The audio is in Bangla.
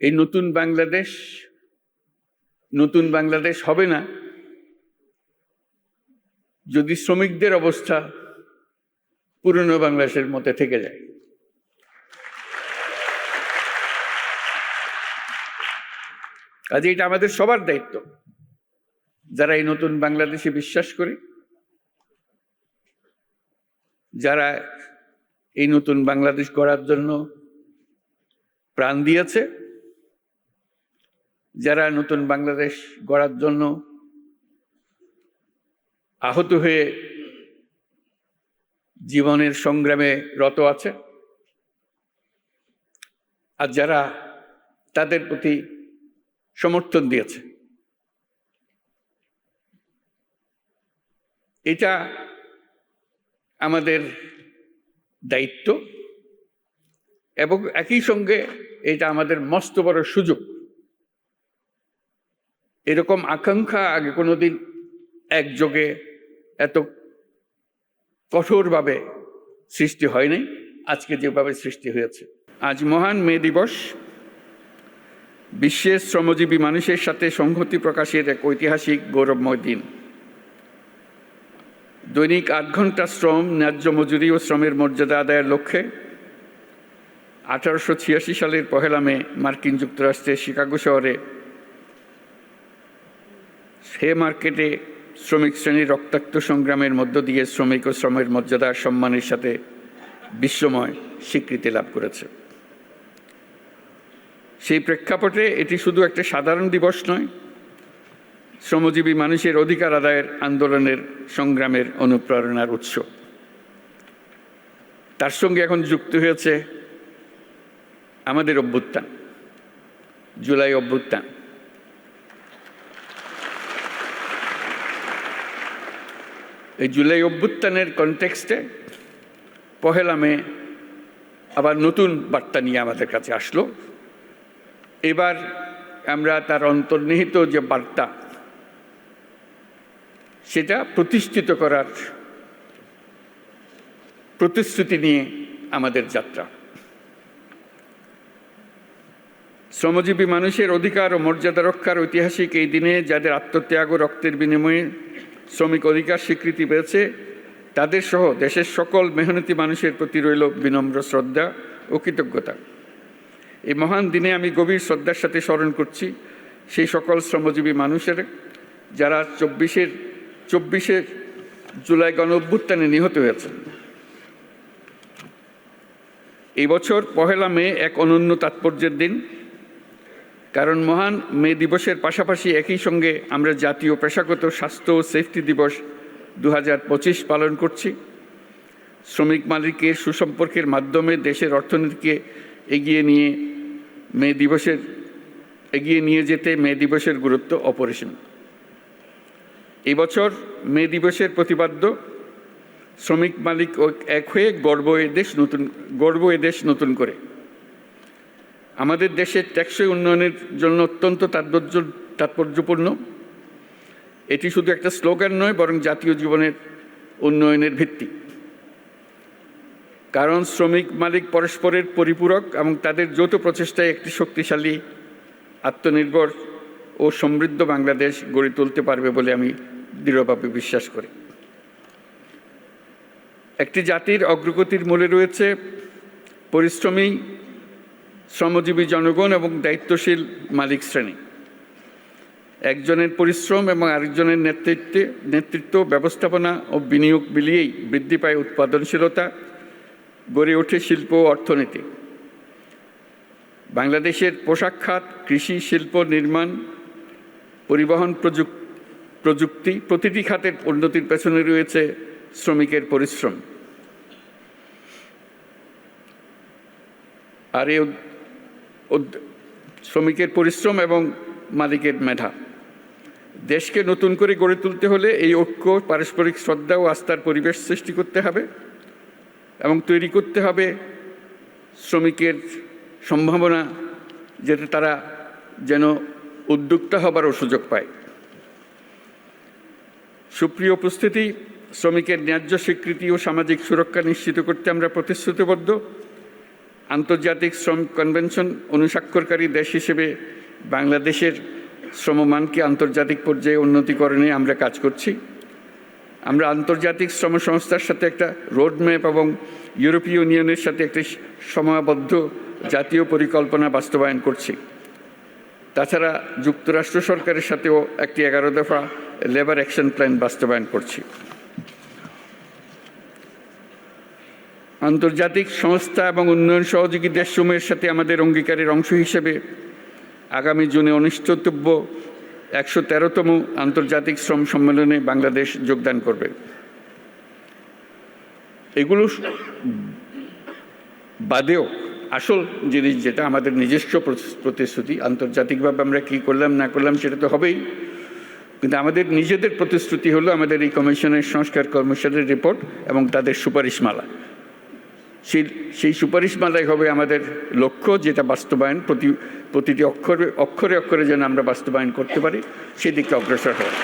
এই নতুন বাংলাদেশ হবে না যদি শ্রমিকদের অবস্থা পুরনো বাংলাদেশের মধ্যে থেকে যায়। কাজে এটা আমাদের সবার দায়িত্ব, যারা এই নতুন বাংলাদেশে বিশ্বাস করে, যারা এই নতুন বাংলাদেশ গড়ার জন্য প্রাণ দিয়েছে, যারা নতুন বাংলাদেশ গড়ার জন্য আহত হয়ে জীবনের সংগ্রামে রত আছে, আর যারা তাদের প্রতি সমর্থন দিয়েছে। এটা আমাদের দায়িত্ব এবং একই সঙ্গে এটা আমাদের মস্ত বড় সুযোগ। এরকম আকাঙ্ক্ষা আগে কোনোদিন একযোগে এত কঠোরভাবে সৃষ্টি হয়নি, আজকে যেভাবে সৃষ্টি হয়েছে। আজ মহান মে দিবস বিশ্বের শ্রমজীবী মানুষের সাথে সংহতি প্রকাশের এক ঐতিহাসিক গৌরবময় দিন। দৈনিক ৮ ঘন্টা শ্রম, ন্যায্য মজুরি ও শ্রমের মর্যাদা আদায়ের লক্ষ্যে 1886 সালের 1 মে মার্কিন যুক্তরাষ্ট্রের শিকাগো শহরে মার্কেটে শ্রমিক শ্রেণীর রক্তাক্ত সংগ্রামের মধ্য দিয়ে শ্রমিক ও শ্রমের মর্যাদা সম্মানের সাথে বিশ্বময় স্বীকৃতি লাভ করেছে। সেই প্রেক্ষাপটে এটি শুধু একটা সাধারণ দিবস নয়, শ্রমজীবী মানুষের অধিকার আদায়ের আন্দোলনের সংগ্রামের অনুপ্রেরণার উৎস। তার সঙ্গে এখন যুক্ত হয়েছে আমাদের অভ্যুত্থান, জুলাই অভ্যুত্থান। এই জুলাই অভ্যুত্থানের কনটেক্সটে 1 মে আবার নতুন বার্তা নিয়ে আমাদের কাছে আসলো। এবার আমরা তার অন্তর্নিহিত যে বার্তা, সেটা প্রতিষ্ঠিত করার প্রতিশ্রুতি নিয়ে আমাদের যাত্রা। শ্রমজীবী মানুষের অধিকার ও মর্যাদা রক্ষার ঐতিহাসিক এই দিনে যাদের আত্মত্যাগ ও রক্তের বিনিময়ে শ্রমিক অধিকার স্বীকৃতি পেয়েছে, তাদের সহ দেশের সকল মেহনতি মানুষের প্রতি রইল বিনম্র শ্রদ্ধা ও কৃতজ্ঞতা। এই মহান দিনে আমি গভীর শ্রদ্ধার সাথে স্মরণ করছি সেই সকল শ্রমজীবী মানুষের যারা 24শে জুলাই গণ অভ্যুত্থানে নিহত হয়েছেন। এই বছর 1 মে এক অনন্য তাৎপর্যের দিন, কারণ মহান মে দিবসের পাশাপাশি একই সঙ্গে আমরা জাতীয় পেশাগত স্বাস্থ্য ও সেফটি দিবস 2025 পালন করছি। শ্রমিক মালিকের সুসম্পর্কের মাধ্যমে দেশের অর্থনীতিকে এগিয়ে নিয়ে যেতে মে দিবসের গুরুত্ব অপরিসীম। এই বছর মে দিবসের প্রতিপাদ্য শ্রমিক মালিক এক হয়ে গর্ব এ দেশ নতুন করে। আমাদের দেশের টেকসই উন্নয়নের জন্য অত্যন্ত তাৎপর্যপূর্ণ। এটি শুধু একটা স্লোগান নয়, বরং জাতীয় জীবনের উন্নয়নের ভিত্তি। কারণ শ্রমিক মালিক পরস্পরের পরিপূরক এবং তাদের যৌথ প্রচেষ্টায় একটি শক্তিশালী, আত্মনির্ভর ও সমৃদ্ধ বাংলাদেশ গড়ে তুলতে পারবে বলে আমি দৃঢ়ভাবে বিশ্বাস করি। একটি জাতির অগ্রগতির মূলে রয়েছে পরিশ্রমী শ্রমজীবী জনগণ এবং দায়িত্বশীল মালিক শ্রেণী। একজনের পরিশ্রম এবং আরেকজনের নেতৃত্ব, ব্যবস্থাপনা ও বিনিয়োগ মিলিয়েই বৃদ্ধি পায় উৎপাদনশীলতা, গড়ে ওঠে শিল্প ও অর্থনীতি। বাংলাদেশের পোশাক খাত, কৃষি, শিল্প, নির্মাণ, পরিবহন, প্রযুক্তি প্রতিটি খাতের উন্নতির পেছনে রয়েছে শ্রমিকের পরিশ্রম। আর এই শ্রমিকের পরিশ্রম এবং মালিকের মেধা। দেশকে নতুন করে গড়ে তুলতে হলে এই ঐক্য, পারস্পরিক শ্রদ্ধা ও আস্থার পরিবেশ সৃষ্টি করতে হবে এবং তৈরি করতে হবে শ্রমিকের সম্ভাবনা, যাতে তারা যেন উদ্যোক্তা হবারও সুযোগ পায়। সুপ্রিয় উপস্থিতি, শ্রমিকের ন্যায্য স্বীকৃতি ও সামাজিক সুরক্ষা নিশ্চিত করতে আমরা প্রতিশ্রুতিবদ্ধ। আন্তর্জাতিক শ্রম কনভেনশন অনুস্বাক্ষরকারী দেশ হিসেবে বাংলাদেশের শ্রমমানকে আন্তর্জাতিক পর্যায়ে উন্নতিকরণে আমরা কাজ করছি। আমরা আন্তর্জাতিক শ্রম সংস্থার সাথে একটা রোডম্যাপ এবং ইউরোপীয় ইউনিয়নের সাথে একটি সময়াবদ্ধ জাতীয় পরিকল্পনা বাস্তবায়ন করছি। তাছাড়া যুক্তরাষ্ট্র সরকারের সাথেও একটি 11 দফা লেবার অ্যাকশন প্ল্যান বাস্তবায়ন করছি। আন্তর্জাতিক সংস্থা এবং উন্নয়ন সহযোগী দেশসমূহের সাথে আমাদের অঙ্গীকারের অংশ হিসেবে আগামী জুনে অনুষ্ঠিতব্য 113তম আন্তর্জাতিক শ্রম সম্মেলনে বাংলাদেশ যোগদান করবে। এগুলো বাদেও আসল জিনিস যেটা আমাদের নিজস্ব প্রতিশ্রুতি, আন্তর্জাতিকভাবে আমরা কী করলাম না করলাম সেটা তো হবেই, কিন্তু আমাদের নিজেদের প্রতিশ্রুতি হলো আমাদের এই কমিশনের সংস্কার কমিশনের রিপোর্ট এবং তাদের সুপারিশমালা। সেই সুপারিশমালাই হবে আমাদের লক্ষ্য, যেটা বাস্তবায়ন প্রতিটি অক্ষরে অক্ষরে যেন আমরা বাস্তবায়ন করতে পারি, সেদিকে অগ্রসর হয়।